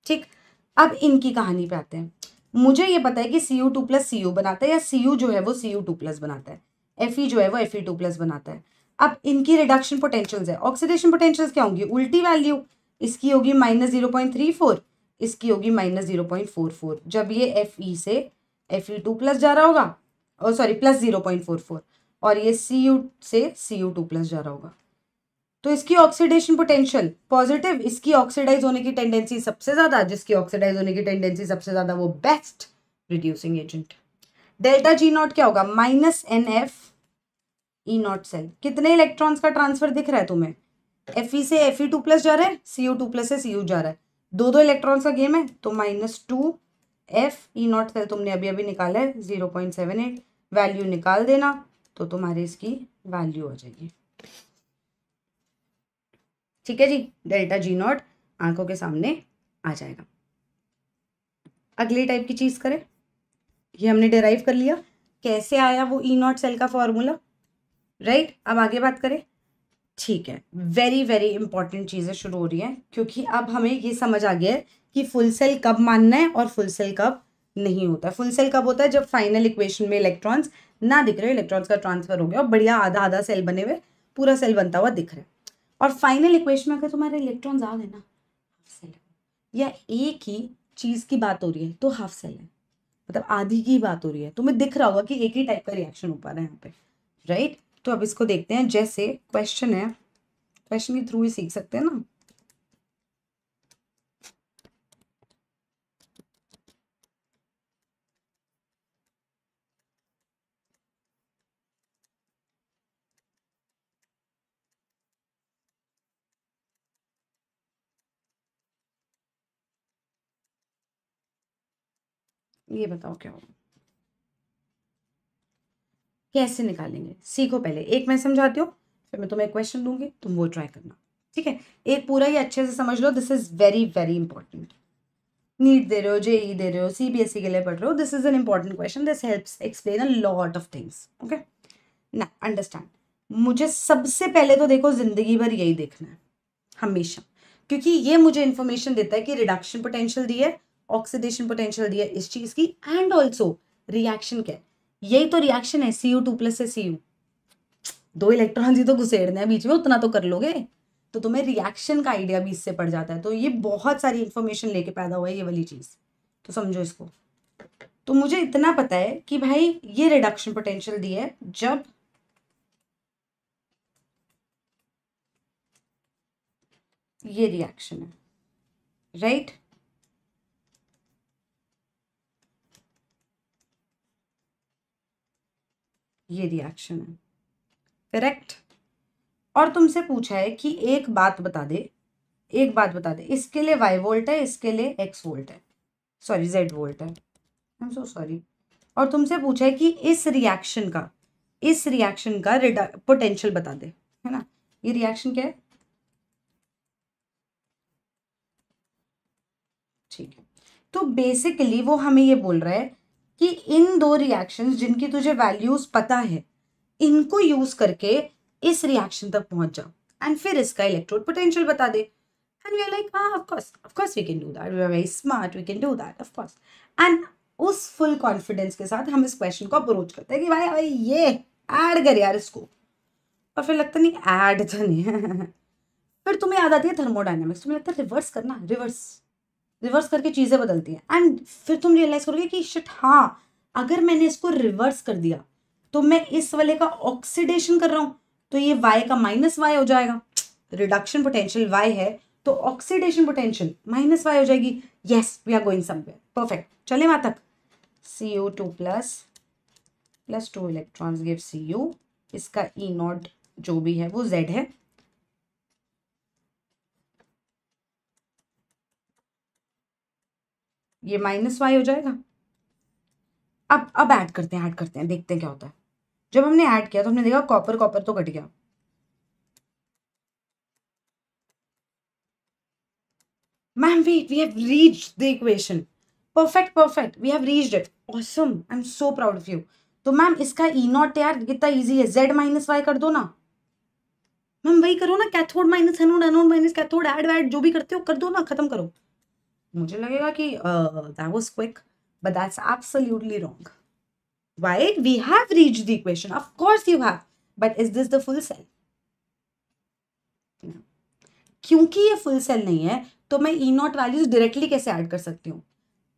ठीक। अब इनकी कहानी पे आते हैं। मुझे ये पता है कि Cu2+ Cu बनाता है, या Cu जो है वो Cu2+ बनाता है, Fe जो है वो Fe2+ बनाता है। अब इनकी रिडक्शन पोटेंशियल्स है, ऑक्सीडेशन पोटेंशियल्स क्या होंगी? उल्टी वैल्यू, इसकी होगी -0.34, इसकी होगी -0.44। जब ये Fe से Fe2+ जा रहा होगा, और सॉरी +0.44, और ये Cu से Cu2+ जा रहा होगा, तो इसकी ऑक्सीडेशन पोटेंशियल पॉजिटिव, इसकी ऑक्सीडाइज होने की टेंडेंसी सबसे ज्यादा, जिसकी ऑक्सीडाइज होने की टेंडेंसी सबसे ज्यादा वो best reducing agent. Delta G not क्या होगा? -NF E not cell. कितने इलेक्ट्रॉन्स का ट्रांसफर दिख रहा है तुम्हें? Fe से Fe2+ जा रहा है, Cu2+ से Cu जा रहा है, दो दो इलेक्ट्रॉन्स का गेम है, तो -2F ई नॉट सेल तुमने अभी अभी निकाला है 0.78, वैल्यू निकाल देना तो तुम्हारी इसकी वैल्यू आ जाएगी, ठीक है जी। डेल्टा जी नॉट आंखों के सामने आ जाएगा। अगली टाइप की चीज करें, ये हमने डिराइव कर लिया कैसे आया वो ई नॉट सेल का फॉर्मूला, राइट। अब आगे बात करें, ठीक है। वेरी वेरी इंपॉर्टेंट चीजें शुरू हो रही हैं, क्योंकि अब हमें ये समझ आ गया है कि फुल सेल कब मानना है और फुल सेल कब नहीं होता है। फुल सेल कब होता है? जब फाइनल इक्वेशन में इलेक्ट्रॉन्स ना दिख रहे, इलेक्ट्रॉन्स का ट्रांसफर हो गया और बढ़िया आधा आधा सेल बने हुए, पूरा सेल बनता हुआ दिख रहा है। और फाइनल इक्वेशन में अगर तुम्हारे इलेक्ट्रॉन्स आ गए ना, हाफ सेल है, या एक ही चीज की बात हो रही है तो हाफ सेल है, मतलब आधी की बात हो रही है, तुम्हें दिख रहा होगा कि एक ही टाइप का रिएक्शन हो पा रहा है यहाँ पे, राइट। तो अब इसको देखते हैं, जैसे क्वेश्चन है, क्वेश्चन के थ्रू ही सीख सकते हैं ना। ये बताओ क्या होगा, कैसे निकालेंगे? सीखो पहले, एक मैं समझाती हूँ, फिर मैं तुम्हें क्वेश्चन दूंगी, तुम वो ट्राई करना, ठीक है। एक पूरा ही अच्छे से समझ लो, this is very very important. NEET दे रहे हो, जेई दे रहे हो, सीबीएसई के लिए पढ़ रहे हो, this is an important question, this helps explain a lot of things, okay ना, अंडरस्टैंड। मुझे सबसे पहले तो देखो जिंदगी भर यही देखना है हमेशा, क्योंकि ये मुझे इंफॉर्मेशन देता है कि रिडक्शन पोटेंशियल दी है, ऑक्सीडेशन पोटेंशियल दी है इस चीज की, एंड ऑल्सो रिएक्शन क्या है। यही तो रिएक्शन है, Cu2+ से Cu, 2 इलेक्ट्रॉन ही तो घुसेड़ने हैं बीच में, उतना तो कर लोगे, तो तुम्हें रिएक्शन का आइडिया भी इससे पड़ जाता है। तो ये बहुत सारी इंफॉर्मेशन लेके पैदा हुआ है ये वाली चीज, तो समझो इसको। तो मुझे इतना पता है कि भाई ये रिडक्शन पोटेंशियल दी है जब ये रिएक्शन है, राइट। ये रिएक्शन है, करेक्ट। और तुमसे पूछा है कि एक बात बता दे, एक बात बता दे, इसके लिए Y वोल्ट है, इसके लिए X वोल्ट है, सॉरी Z वोल्ट है, आई एम सो सॉरी। और तुमसे पूछा है कि इस रिएक्शन का पोटेंशियल बता दे, है ना। ये रिएक्शन क्या है, ठीक है। तो बेसिकली वो हमें ये बोल रहा है कि इन दो रिएक्शंस जिनकी तुझे वैल्यूज पता है, इनको यूज करके इस रिएक्शन तक पहुंच जा, एंड फिर इसका इलेक्ट्रोड पोटेंशियल बता दे। एंड वी आर लाइक, हाँ of course we can do that, we are very smart, we can do that of course. And उस फुल कॉन्फिडेंस के साथ हम इस क्वेश्चन को अप्रोच करते हैं कि भाई भाई ये ऐड कर यार इसको, और फिर लगता नहीं ऐड तो नहीं है। फिर तुम्हें याद आती है थर्मोडायनेमिक्स, तुम्हें लगता है रिवर्स करना, रिवर्स रिवर्स करके चीजें बदलती हैं, एंड फिर तुम रियलाइज करोगे कि शिट हाँ, अगर मैंने इसको रिवर्स कर दिया तो मैं इस वाले का ऑक्सीडेशन कर रहा हूं, तो ये y का -y हो जाएगा। रिडक्शन पोटेंशियल y है, तो ऑक्सीडेशन पोटेंशियल -y हो जाएगी। Yes, we are going somewhere, perfect, चले वहां तक। Cu2+ plus 2 electrons give Cu, इसका E0 जो भी है वो Z है, ये -y हो जाएगा। अब ऐड करते हैं, देखते हैं क्या होता है। जब हमने ऐड किया तो हमने देखा कॉपर कॉपर तो कट गया। Ma'am we have reached the equation, perfect perfect, we have reached it, awesome, I am so proud of you. तो मैम इसका E0 यार कितना इजी है, Z-y कर दो ना मैम, वही करो ना, cathode minus anode, anode minus cathode, add वैड जो भी करते हो कर दो ना, खत्म करो। मुझे लगेगा कि that was quick, but that's absolutely wrong. Why? We have reached the equation. Of course you have. But is this the full cell? No. क्योंकि ये फुल सेल नहीं है तो मैं E0 वैल्यूज डायरेक्टली कैसे ऐड कर सकती हूँ।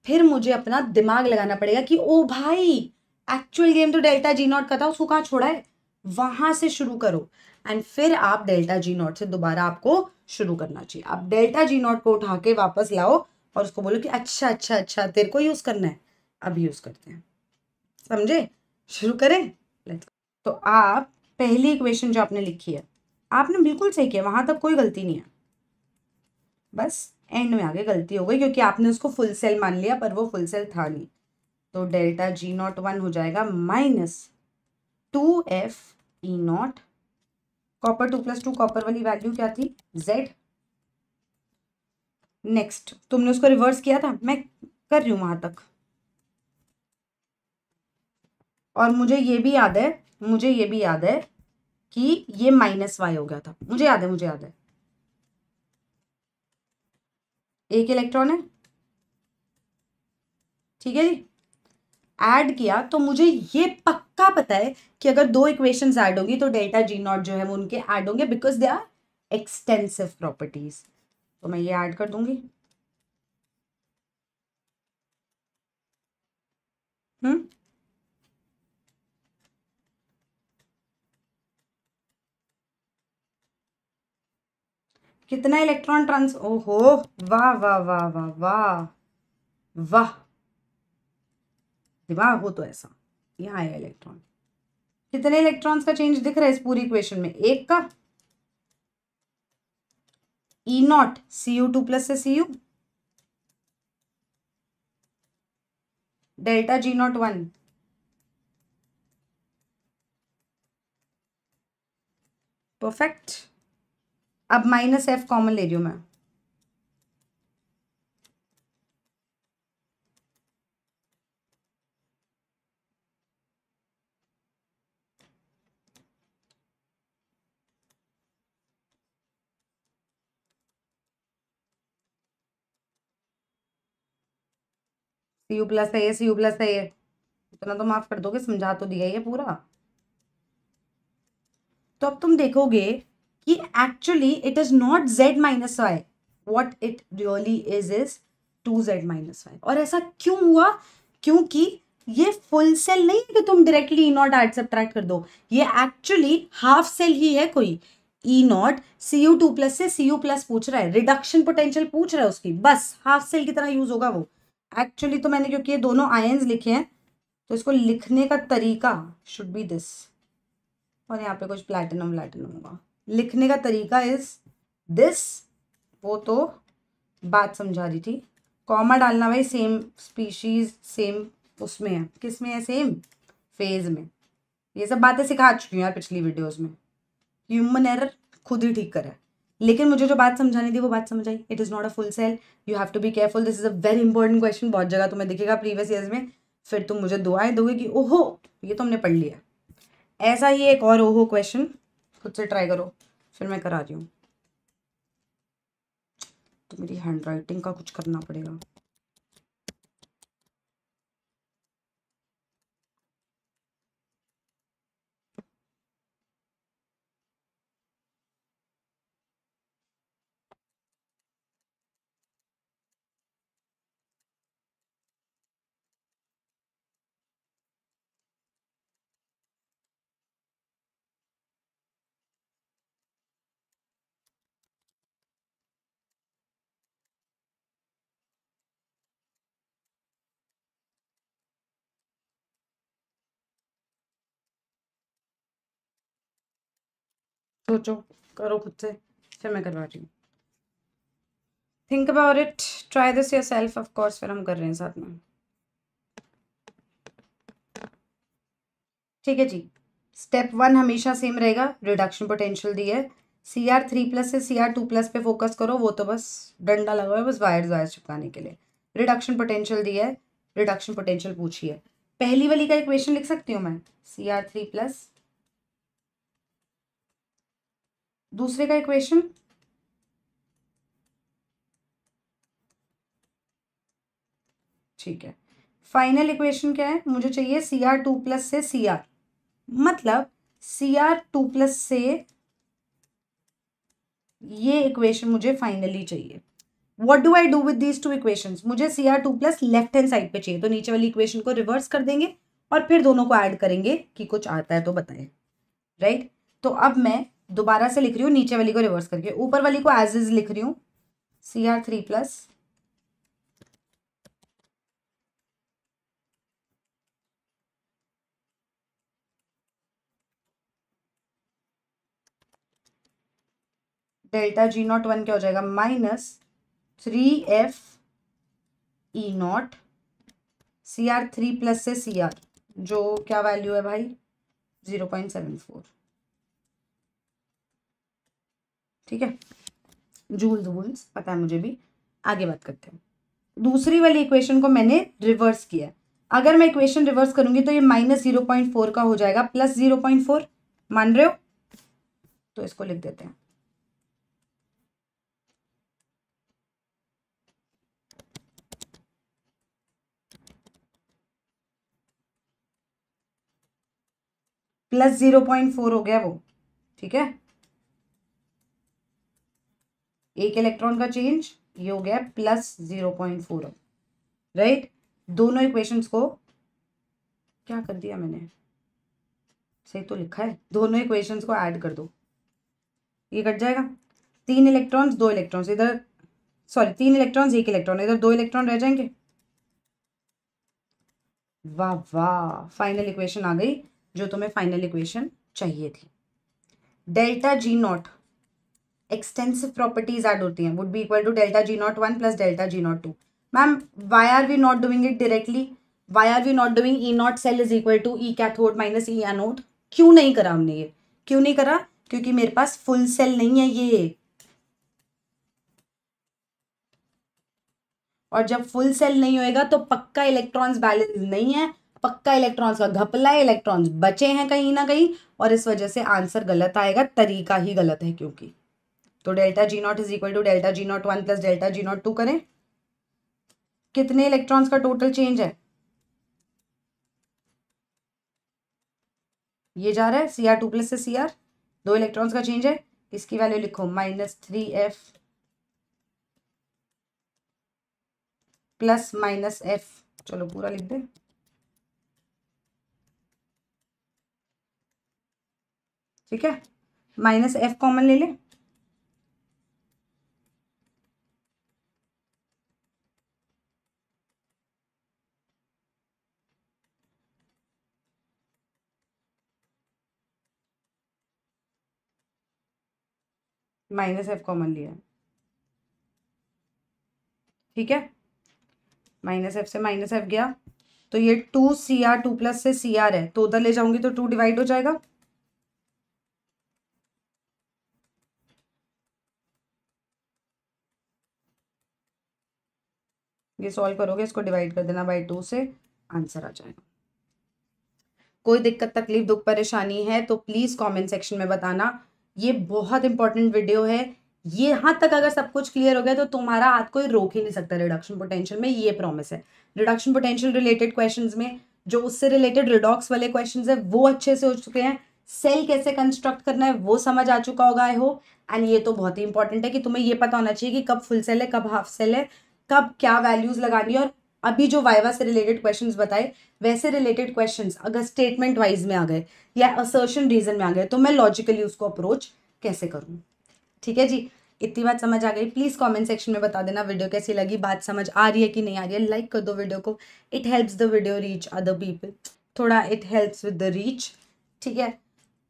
फिर मुझे अपना दिमाग लगाना पड़ेगा कि ओ भाई, एक्चुअल गेम तो डेल्टा G0 का था, उसको कहाँ छोड़ा है, वहां से शुरू करो। एंड फिर आप डेल्टा G0 से दोबारा आपको शुरू करना चाहिए। आप डेल्टा G0 को उठा के वापस लाओ और उसको बोलो कि अच्छा अच्छा अच्छा तेरे को यूज करना है, अब यूज करते हैं, समझे। शुरू करें, लेट्स। तो आप पहली इक्वेशन जो आपने लिखी है, आपने बिल्कुल सही किया, वहां तक कोई गलती नहीं है, बस एंड में आगे गलती हो गई क्योंकि आपने उसको फुल सेल मान लिया पर वो फुल सेल था नहीं। तो डेल्टा G01 हो जाएगा -2f(E0), कॉपर 2+2, कॉपर वाली वैल्यू क्या थी, Z। नेक्स्ट तुमने उसको रिवर्स किया था, मैं कर रही हूं वहां तक। और मुझे ये भी याद है कि ये -y हो गया था, मुझे याद है, मुझे याद है। एक इलेक्ट्रॉन है, ठीक है जी। ऐड किया तो मुझे ये पक्का पता है कि अगर दो इक्वेशंस ऐड होंगी तो डेल्टा G0 जो है वो उनके ऐड होंगे, because they are extensive properties. तो मैं ये ऐड कर दूंगी। हम्म, कितना इलेक्ट्रॉन ट्रांस, ओहो, वाह वाह वाह वाह वाह वाह, दिमाग हो तो ऐसा। यहाँ आया इलेक्ट्रॉन, कितने इलेक्ट्रॉन्स का चेंज दिख रहा है इस पूरी इक्वेशन में, एक का। E0 Cu2+ से Cu, डेल्टा G01, परफेक्ट। अब माइनस एफ कॉमन ले रही हूं मैं, सी यू प्लस है ये, सी यू प्लस है ये, इतना तो माफ कर दोगे, समझा तो दिया ये पूरा। तो अब तुम देखोगे कि actually it is not z minus y, what it really is 2z minus y. और ऐसा क्यों हुआ? क्योंकि ये फुल सेल नहीं है कि तुम directly E naught add subtract कर दो, ये एक्चुअली हाफ सेल ही है कोई। E naught C U two plus से सी यू प्लस पूछ रहा है, रिडक्शन पोटेंशियल पूछ रहा है उसकी, बस हाफ सेल की तरह यूज होगा वो। एक्चुअली तो मैंने क्योंकि ये दोनों आयन्स लिखे हैं तो इसको लिखने का तरीका शुड बी दिस, और यहाँ पे कुछ प्लैटिनम व्लैटिनम होगा, लिखने का तरीका इज दिस। वो तो बात समझा रही थी, कॉमा डालना भाई, सेम स्पीशीज सेम उसमें है, किस में है? सेम फेज में। ये सब बातें सिखा चुकी हूँ यार पिछली वीडियोस में, ह्यूमन एरर खुद ही ठीक करा है। लेकिन मुझे जो बात समझानी थी वो बात समझ आई। It is not a full cell, you have to be careful, this is a very important question, बहुत जगह तुम्हें दिखेगा प्रीवियस ईयर्स में, फिर तुम मुझे दुआएं दोगे कि ओहो ये तो हमने पढ़ लिया। ऐसा ही एक और ओहो क्वेश्चन खुद से ट्राई करो, फिर मैं करा रही हूँ। तो मेरी हैंड राइटिंग का कुछ करना पड़ेगा। सोचो, करो खुद से, फिर मैं करवा रही हूँ। Think about it, try this your self, of course फिर हम कर रहे हैं साथ में। ठीक है जी, स्टेप 1 हमेशा सेम रहेगा, रिडक्शन पोटेंशियल दी है, Cr3+ से Cr2+ पे फोकस करो, वो तो बस डंडा लगा है बस वायर्स चिपकाने के लिए। रिडक्शन पोटेंशियल दी है, रिडक्शन पोटेंशियल पूछी है। पहली वाली का इक्वेशन लिख सकती हूँ मैं, Cr3+, दूसरे का इक्वेशन ठीक है। फाइनल इक्वेशन क्या है? मुझे चाहिए Cr2+ से Cr, मतलब Cr2+ से ये इक्वेशन मुझे फाइनली चाहिए। What do I do with these two equations? मुझे Cr2+ लेफ्ट हैंड साइड पे चाहिए, तो नीचे वाली इक्वेशन को रिवर्स कर देंगे और फिर दोनों को ऐड करेंगे कि कुछ आता है तो बताएं, राइट? तो अब मैं दोबारा से लिख रही हूँ नीचे वाली को रिवर्स करके, ऊपर वाली को एज इज लिख रही हूँ, Cr3+ डेल्टा G01 क्या हो जाएगा? -3f E0 Cr3+ से Cr, जो क्या वैल्यू है भाई? 0.74। ठीक है, जूल्स वूल्स पता है मुझे भी। आगे बात करते हैं। दूसरी वाली इक्वेशन को मैंने रिवर्स किया, अगर मैं इक्वेशन रिवर्स करूंगी तो ये -0.4 का हो जाएगा +0.4, मान रहे हो? तो इसको लिख देते हैं, +0.4 हो गया वो, ठीक है। एक इलेक्ट्रॉन का चेंज, ये हो गया +0.4, राइट? दोनों इक्वेशंस को क्या कर दिया मैंने? सही तो लिखा है, दोनों इक्वेशंस को ऐड कर दो, ये कट जाएगा। 3 इलेक्ट्रॉन्स 2 इलेक्ट्रॉन्स इधर, सॉरी 3 इलेक्ट्रॉन्स 1 इलेक्ट्रॉन इधर, 2 इलेक्ट्रॉन रह जाएंगे। वाह वाह, फाइनल इक्वेशन आ गई जो तुम्हें फाइनल इक्वेशन चाहिए थी। Delta G0 extensive properties add होती हैं, would be equal to delta G01 plus delta G02। Ma'am why are we not doing it directly? Why are we not doing E0 cell is equal to E cathode minus E anode? क्यों नहीं करा हमने ये? क्यों नहीं करा? क्योंकि मेरे पास फुल सेल नहीं है ये। और जब फुल सेल नहीं होएगा तो पक्का इलेक्ट्रॉन्स बैलेंस नहीं है, पक्का इलेक्ट्रॉन्स का घपला है, इलेक्ट्रॉन्स बचे हैं कहीं ना कहीं, और इस वजह से आंसर गलत आएगा, तरीका ही गलत है क्योंकि। तो delta G not is equal to delta G not 1 plus delta G not 2 करें। कितने इलेक्ट्रॉन्स का टोटल चेंज है? ये जा रहा है Cr2 प्लस से Cr, 2 इलेक्ट्रॉन्स का चेंज है। इसकी वैल्यू लिखो -3f प्लस -f, चलो पूरा लिख दे। ठीक है, -f कॉमन ले ले। -f कॉमन लिया, ठीक है। -f से -f गया, तो ये 2Cr2 प्लस से Cr है, तो उधर ले जाऊंगी तो 2 डिवाइड हो जाएगा। ये सॉल्व करोगे, इसको डिवाइड कर देना बाई 2 से, आंसर आ जाएगा। कोई दिक्कत तकलीफ दुख परेशानी है तो प्लीज कमेंट सेक्शन में बताना। ये बहुत इंपॉर्टेंट वीडियो है, ये यहाँ तक अगर सब कुछ क्लियर हो गया तो तुम्हारा हाथ कोई रोक ही नहीं सकता रिडक्शन पोटेंशियल में, ये प्रॉमिस है। रिडक्शन पोटेंशियल रिलेटेड क्वेश्चंस में जो उससे रिलेटेड रिडॉक्स वाले क्वेश्चंस है वो अच्छे से हो चुके हैं, सेल कैसे कंस्ट्रक्ट करना है वो समझ आ चुका होगा आई होप। एंड ये तो बहुत ही इंपॉर्टेंट है कि तुम्हें ये पता होना चाहिए कि कब फुल सेल है, कब हाफ सेल है, कब क्या वैल्यूज लगानी है। और अभी जो वाइवा से रिलेटेड क्वेश्चंस बताए वैसे रिलेटेड क्वेश्चंस अगर स्टेटमेंट वाइज में आ गए या असर्शन रीजन में आ गए तो मैं लॉजिकली उसको अप्रोच कैसे करूं। ठीक है जी, इतनी बात समझ आ गई। प्लीज कमेंट सेक्शन में बता देना वीडियो कैसी लगी, बात समझ आ रही है कि नहीं आ रही है। लाइक कर दो वीडियो को, it helps the video reach other people, थोड़ा it helps with the reach. ठीक है,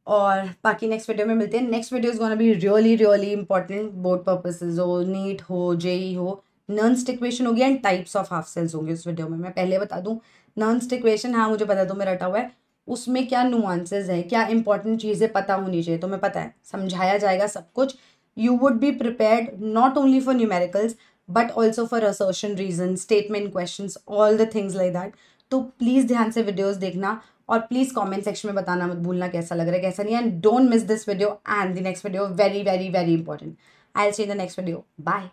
और बाकी नेक्स्ट वीडियो में मिलते हैं। Next video is gonna be really really important, board purposes हो, नीट हो, जेई हो, नॉन-स्टिक इक्वेशन होगी and types of half cells होंगे इस वीडियो में। मैं पहले बता दूं, नॉन-स्टिक इक्वेशन हाँ मुझे पता, तुम्हें रटा हुआ है, उसमें क्या नुआंसेस है, क्या इंपॉर्टेंट चीज़ें पता होनी चाहिए, तुम्हें पता है, समझाया जाएगा सब कुछ। You would be prepared not only for numericals but also for assertion reason, statement questions, all the things like that. तो प्लीज़ ध्यान से वीडियोस देखना और प्लीज़ कमेंट सेक्शन में बताना मत भूलना कैसा लग रहा है कैसा नहीं, and don't miss this video and the next video, very very very important. I will see in the next video, bye.